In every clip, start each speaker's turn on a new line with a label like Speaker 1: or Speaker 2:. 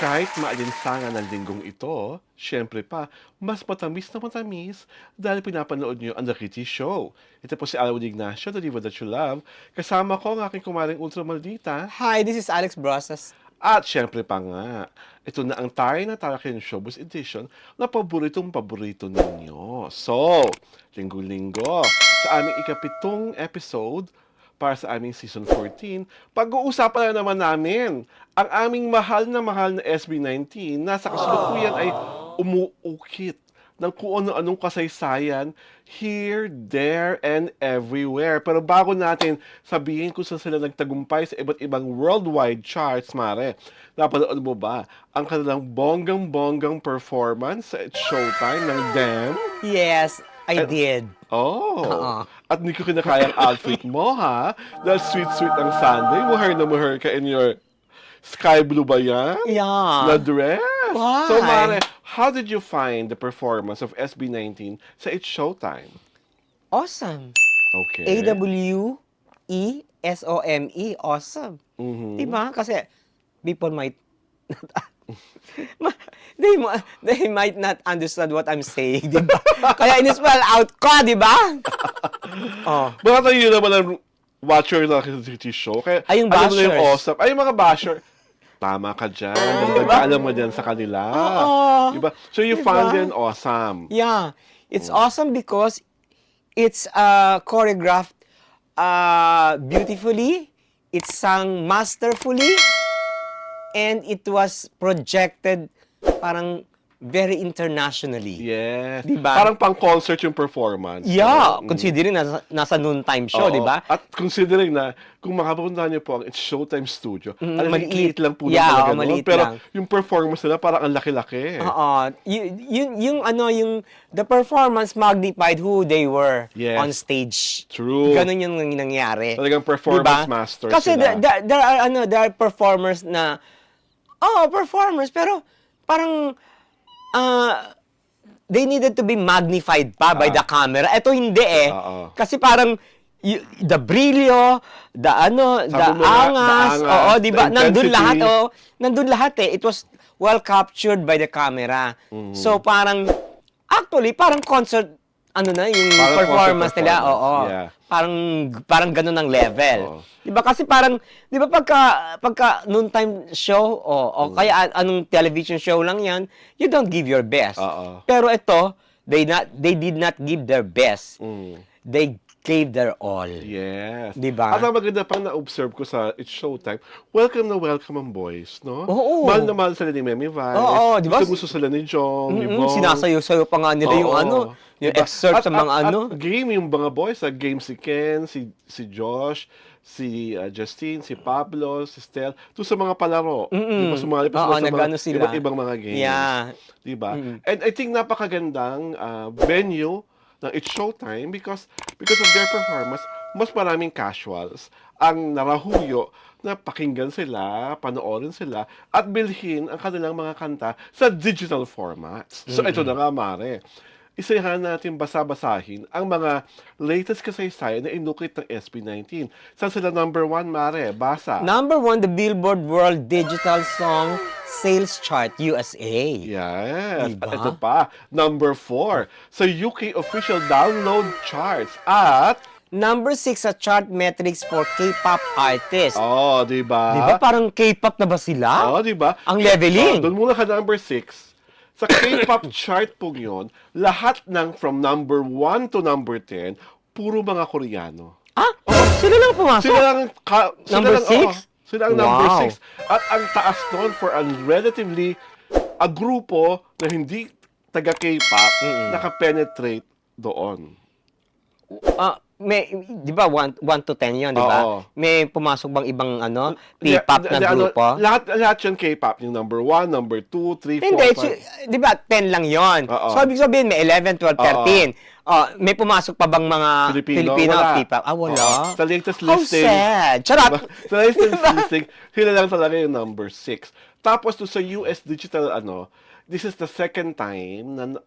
Speaker 1: Kahit maalinsangan ang linggong ito, syempre pa, mas matamis na matamis dahil pinapanood niyo ang The Kitty Show. Ito po si Alwin Ignacio, The Diva That You Love. Kasama ko ang aking kumaring ultra maldita.
Speaker 2: Hi, this is Alex Brosas.
Speaker 1: At syempre pa nga, ito na ang tayo na Tarakin Showbiz Edition na paborito ninyo. So, linggo-linggo, sa aming ikapitong episode, para sa aming Season 14, pag-uusapan na naman namin ang aming mahal na SB19 na sa kasalukuyan ay umuukit ng kung ano-anong kasaysayan here, there, and everywhere. Pero bago natin sabihin kung saan sila nagtagumpay sa iba't ibang worldwide charts, Mare, napanood mo ba ang kanilang bonggang-bonggang performance sa It's Showtime ng Them?
Speaker 2: Yes, I did.
Speaker 1: Oh,
Speaker 2: Oo.
Speaker 1: at hindi ko kinakaya ang outfit mo, ha? Dahil sweet-sweet ang Sunday. Muhar na muhar ka in your sky blue ba yan? Na
Speaker 2: Yeah.
Speaker 1: dress?
Speaker 2: Why?
Speaker 1: So, Mare, how did you find the performance of SB19 sa It's Showtime?
Speaker 2: Awesome.
Speaker 1: Okay.
Speaker 2: AWESOME. Awesome.
Speaker 1: Mhm.
Speaker 2: Diba? Kasi people might they might not understand what I'm saying, diba? Kaya in-spell out ko, diba? Oh.
Speaker 1: Baka tayo naman ang watcher ng Kitty Show. Kaya,
Speaker 2: Ay, yung
Speaker 1: alam mo na yung
Speaker 2: bashers.
Speaker 1: awesome. Ay, yung mga basher. Tama ka dyan. Alam mo dyan sa kanila.
Speaker 2: Oo.
Speaker 1: Diba? So, you
Speaker 2: Diba?
Speaker 1: found it awesome.
Speaker 2: Yeah. It's awesome because it's choreographed beautifully, it's sung masterfully, and it was projected parang very internationally.
Speaker 1: Yes.
Speaker 2: Diba?
Speaker 1: Parang pang-concert yung performance.
Speaker 2: Yeah,
Speaker 1: Mm.
Speaker 2: considering nasa noontime show,
Speaker 1: Oo.
Speaker 2: di ba?
Speaker 1: At considering na, kung makapunta niyo po ang It's Showtime Studio, alam,
Speaker 2: maliit.
Speaker 1: maliit lang po
Speaker 2: Yeah,
Speaker 1: talaga noon.
Speaker 2: maliit
Speaker 1: Pero
Speaker 2: lang.
Speaker 1: yung performance nila parang ang laki-laki.
Speaker 2: Oo. Yung the performance magnified who they were
Speaker 1: Yes.
Speaker 2: on stage.
Speaker 1: True.
Speaker 2: Ganun yung nangyari.
Speaker 1: Talagang performance
Speaker 2: Diba?
Speaker 1: masters
Speaker 2: Kasi
Speaker 1: sila.
Speaker 2: there are performers na performers pero parang they needed to be magnified pa by the camera. Ito hindi eh.
Speaker 1: Oo.
Speaker 2: Kasi parang the brilyo, the
Speaker 1: Sabi mo nga,
Speaker 2: angas,
Speaker 1: the angas,
Speaker 2: oo, di ba?
Speaker 1: the
Speaker 2: Nandun
Speaker 1: intensity.
Speaker 2: lahat, nandun lahat eh. It was well captured by the camera.
Speaker 1: Mm-hmm.
Speaker 2: So parang actually parang concert yung
Speaker 1: Parang
Speaker 2: performance
Speaker 1: concert
Speaker 2: nila,
Speaker 1: performance, yeah.
Speaker 2: Parang ganun ang level.
Speaker 1: Oo.
Speaker 2: 'Di ba kasi parang 'di ba pagka noontime show o kaya anong television show lang 'yan, you don't give your best.
Speaker 1: Oo.
Speaker 2: Pero ito, they did not give their best.
Speaker 1: Mm.
Speaker 2: They gave their all.
Speaker 1: Yes.
Speaker 2: Diba?
Speaker 1: At ang maganda pang na-observe ko sa It's Showtime, welcome na welcome ang boys, no?
Speaker 2: Oo.
Speaker 1: Mahal na mahal sila ni Memi Vice.
Speaker 2: Oo, di ba?
Speaker 1: Gusto sila ni Jong, ni Bong.
Speaker 2: Sinasayo-sayo pa nga nila yung
Speaker 1: Oo.
Speaker 2: yung
Speaker 1: Diba?
Speaker 2: excerpt sa mga
Speaker 1: At game yung mga boys, game si Ken, si Josh, si Justine, si Pablo, si Stel, to sa mga palaro. Diba, sumali pa
Speaker 2: Oo,
Speaker 1: sila sa
Speaker 2: nag-ano
Speaker 1: mga
Speaker 2: sila.
Speaker 1: iba't ibang mga games.
Speaker 2: Yeah.
Speaker 1: Diba? And I think napakagandang venue ng It's Showtime because of their performance, mas maraming casuals ang narahuyo na pakinggan sila, panoorin sila, at bilhin ang kanilang mga kanta sa digital formats. So ito na nga, Mare. Isahan natin basa-basahin ang mga latest kasaysayan na inukit ng SB19. Saan sila number 1, Mare? Basa.
Speaker 2: Number 1, the Billboard World Digital Song Sales Chart USA.
Speaker 1: Yes.
Speaker 2: Diba?
Speaker 1: At ito pa, number 4, sa UK official download charts. At,
Speaker 2: Number 6 sa chart metrics for K-pop artists.
Speaker 1: oh, di ba?
Speaker 2: Di ba parang K-pop na ba sila?
Speaker 1: Oh, di ba?
Speaker 2: Ang leveling.
Speaker 1: Doon muna ka number 6. Sa K-pop chart po yun, lahat ng from number 1 to number 10, puro mga Koreano.
Speaker 2: Sila lang pumasok?
Speaker 1: Sila lang,
Speaker 2: Number six?
Speaker 1: Sila ang number
Speaker 2: Wow.
Speaker 1: 6. At ang taas nun for a relatively, a grupo na hindi taga K-pop, nakapenetrate doon.
Speaker 2: Di ba 1 to 10 yun, di ba?
Speaker 1: Oo.
Speaker 2: May pumasok bang ibang K-pop na grupo?
Speaker 1: Lahat yun K-pop. Yung number 1, number 2, 3, 4,
Speaker 2: Hindi,
Speaker 1: 5.
Speaker 2: di ba 10 lang yon.
Speaker 1: Oo.
Speaker 2: So, ibig sabihin, may 11, 12, 13. May pumasok pa bang mga Filipino
Speaker 1: Wala.
Speaker 2: K-pop? Wala.
Speaker 1: Oo. Sa latest
Speaker 2: How
Speaker 1: listing,
Speaker 2: sad. Charot.
Speaker 1: sa latest listing, sila lang talaga yung number 6. Tapos to sa US digital this is the second time na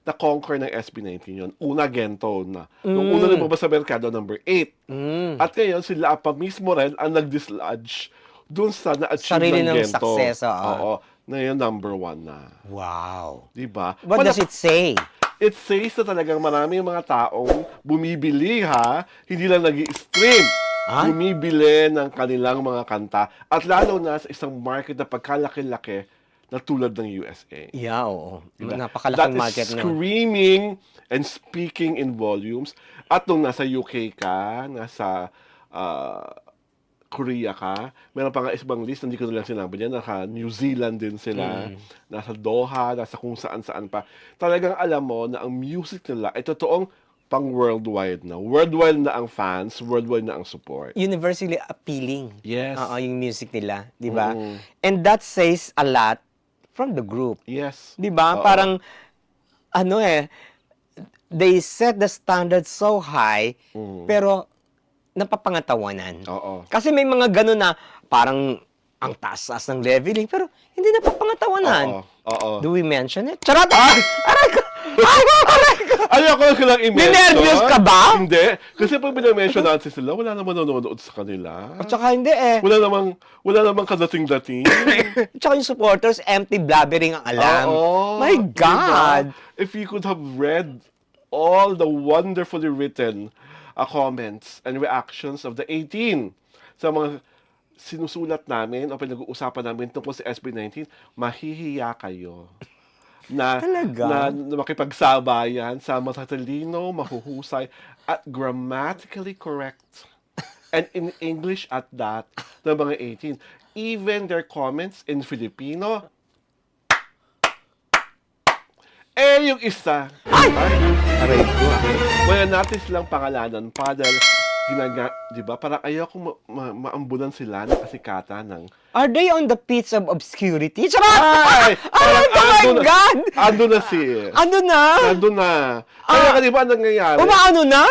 Speaker 1: na-conquer ng SB19 yun. Una, Gento na. Nung una lumabas sa merkado, number 8. At ngayon, sila pa mismo rin ang nag-dislodge dun sa na-achieve
Speaker 2: Sarili
Speaker 1: ng
Speaker 2: ng
Speaker 1: Gento.
Speaker 2: success, oo.
Speaker 1: Oo. Ngayon, number 1 na.
Speaker 2: Wow.
Speaker 1: Di ba?
Speaker 2: What does it say?
Speaker 1: It says na talagang marami yung mga taong bumibili, ha? Hindi lang nag-stream.
Speaker 2: Ay?
Speaker 1: Bumibili ng kanilang mga kanta. At lalo na sa isang market na pagkalaki-laki na tulad ng USA.
Speaker 2: Yeah, oo.
Speaker 1: Diba?
Speaker 2: Napakalaking
Speaker 1: That
Speaker 2: market
Speaker 1: is
Speaker 2: na.
Speaker 1: screaming and speaking in volumes. At nung nasa UK ka, nasa Korea ka, meron pa nga isang list, hindi ko na lang sinabi niya, naka New Zealand din sila, nasa Doha, nasa kung saan-saan pa. Talagang alam mo na ang music nila ay totoong pang worldwide na. Worldwide na ang fans, worldwide na ang support.
Speaker 2: Universally appealing.
Speaker 1: Yes.
Speaker 2: Oo, yung music nila, 'di ba?
Speaker 1: Mm.
Speaker 2: And that says a lot from the group.
Speaker 1: Yes.
Speaker 2: 'Di ba?
Speaker 1: Oo.
Speaker 2: Parang ano they set the standard so high, pero napapangatawanan.
Speaker 1: Oo.
Speaker 2: Kasi may mga gano'n na parang ang taas-taas ng leveling, pero hindi napapangatawanan.
Speaker 1: Oo.
Speaker 2: Do we mention it? Charot! Aray ko! Aray ko!
Speaker 1: Ayoko ko lang i-mention.
Speaker 2: Ninervyos ka ba?
Speaker 1: Hindi. Kasi pag binamention natin sila, wala namang nanonood sa kanila.
Speaker 2: At saka hindi
Speaker 1: Wala namang kadating-dating.
Speaker 2: Tsaka yung supporters, empty blabbering ang alam.
Speaker 1: Oo,
Speaker 2: My God!
Speaker 1: diba? If you could have read all the wonderfully written comments and reactions of the 18 sa mga sinusulat namin o pinag-uusapan namin tungkol sa SB19, mahihiya kayo.
Speaker 2: Talaga?
Speaker 1: Na makipagsabayan sa matatalino, mahuhusay, at grammatically correct. And in English at that, ng mga 18. Even their comments in Filipino, yung isa.
Speaker 2: Aray ko.
Speaker 1: Wala natin silang pangalanan pa dahil di ba? Parang ayaw kong maambulan sila ng kasikatan ng
Speaker 2: Are they on the pitch of obscurity? Charot!
Speaker 1: Ay!
Speaker 2: Aray ko, my God!
Speaker 1: Ando na si.
Speaker 2: Ano na?
Speaker 1: Ando na. Kaya di ba ang nangyayari?
Speaker 2: Umaano na?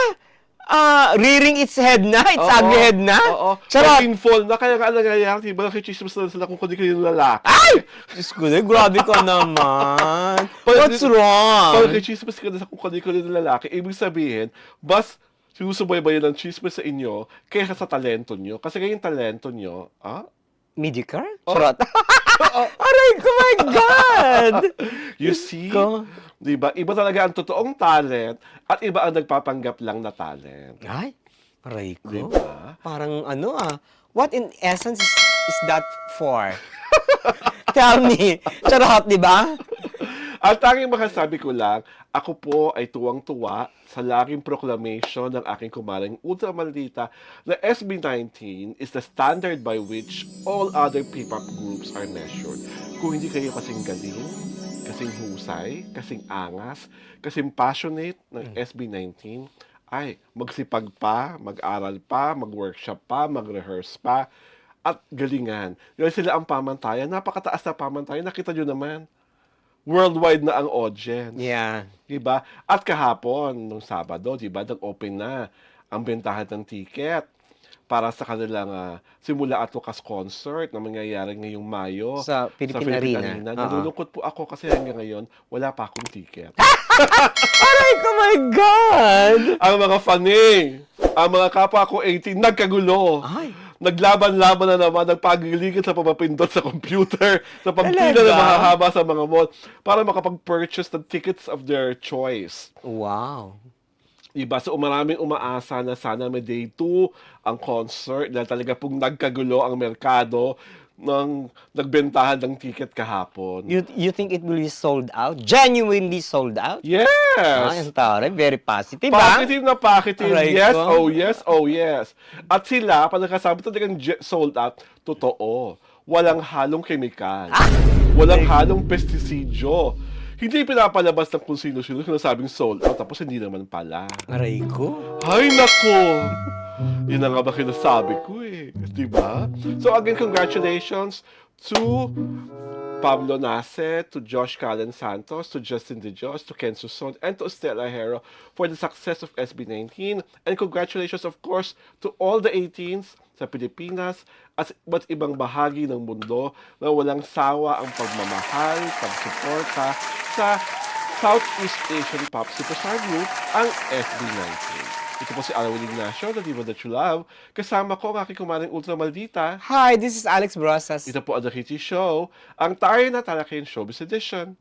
Speaker 2: Rearing its head na? Its ugly head na?
Speaker 1: Oo.
Speaker 2: Charot!
Speaker 1: Painful na. Kaya ang nangyayari, di ba nakichismis na sila kung kundi kayo yung lalaki.
Speaker 2: Ay! Diyos ko, grabe ka naman. What's
Speaker 1: Pag
Speaker 2: wrong?
Speaker 1: nakichismis ka na sa kung kundi kayo yung lalaki, ibig sabihin, sinusubaybayan ng chismis sa inyo kaysa sa talento nyo. Kasi kayong talento nyo,
Speaker 2: Mediocre? Charot. Aray ko, my God!
Speaker 1: You see?
Speaker 2: Ko.
Speaker 1: Di ba? Iba talaga ang totoong talent at iba ang nagpapanggap lang na talent.
Speaker 2: Ay, aray ko.
Speaker 1: Diba?
Speaker 2: Parang what in essence is that for? Tell me. Charot, di ba?
Speaker 1: At tanging makasabi ko lang, ako po ay tuwang-tuwa sa laging proclamation ng aking kumaring ultramaldita na SB19 is the standard by which all other P-pop groups are measured. Kung hindi kayo kasing galing, kasing husay, kasing angas, kasing passionate ng SB19, ay magsipag pa, mag-aral pa, mag-workshop pa, mag-rehearse pa, at galingan. Dahil sila ang pamantayan, napakataas na pamantayan, nakita nyo naman. Worldwide na ang audience.
Speaker 2: Yeah.
Speaker 1: Diba? At kahapon, nung Sabado, diba, nag-open na ang bentahan ng ticket para sa kanilang simula at wakas concert na mangyayari ngayong Mayo
Speaker 2: Sa Philippine Arena.
Speaker 1: Nalulungkot po ako kasi hanggang ngayon, wala pa akong ticket.
Speaker 2: Aray ko, my God!
Speaker 1: Ang mga fanny, ang mga kapwa ko 18, nagkagulo.
Speaker 2: Ay.
Speaker 1: Naglaban-laban na naman, nagpagiligid sa pamapindot sa computer, sa pagpila
Speaker 2: Talaga?
Speaker 1: na mahahaba sa mga mall para makapag-purchase ng tickets of their choice.
Speaker 2: Wow.
Speaker 1: Diba? So, maraming umaasa na sana may day 2 ang concert dahil talaga pong nagkagulo ang merkado ng nagbentahan ng ticket kahapon.
Speaker 2: You think it will be sold out? Genuinely sold out?
Speaker 1: Yes!
Speaker 2: Ang taray, very positive,
Speaker 1: Positive na positive.
Speaker 2: Aray
Speaker 1: Yes,
Speaker 2: ko.
Speaker 1: oh yes, oh yes. At sila, pag nakasabi talagang sold out, totoo. Walang halong kemikal. Walang halong pestisidyo. Hindi pinapalabas ng kung sino-sino sinasabing sold out, tapos hindi naman pala.
Speaker 2: Aray ko.
Speaker 1: Ay, nako! Yun na nga ba kinasabi ko eh. Diba? So again, congratulations to Pablo Nace, to Josh Callen Santos, to Justin De Dios, to Ken Suson, and to Stella Hero for the success of SB19. And congratulations, of course, to all the 18s sa Pilipinas at iba't ibang bahagi ng mundo na walang sawa ang pagmamahal, pagsuporta sa Southeast Asian Pop Superstar Group, ang SB19. Ito po si Alwin Ignacio, the Diva That You Love. Kasama ko ang aking kumaring ultra maldita.
Speaker 2: Hi, this is Alex Brosas.
Speaker 1: Ito po ang The Kitty Show, ang tayo na Talakayan Showbiz Edition.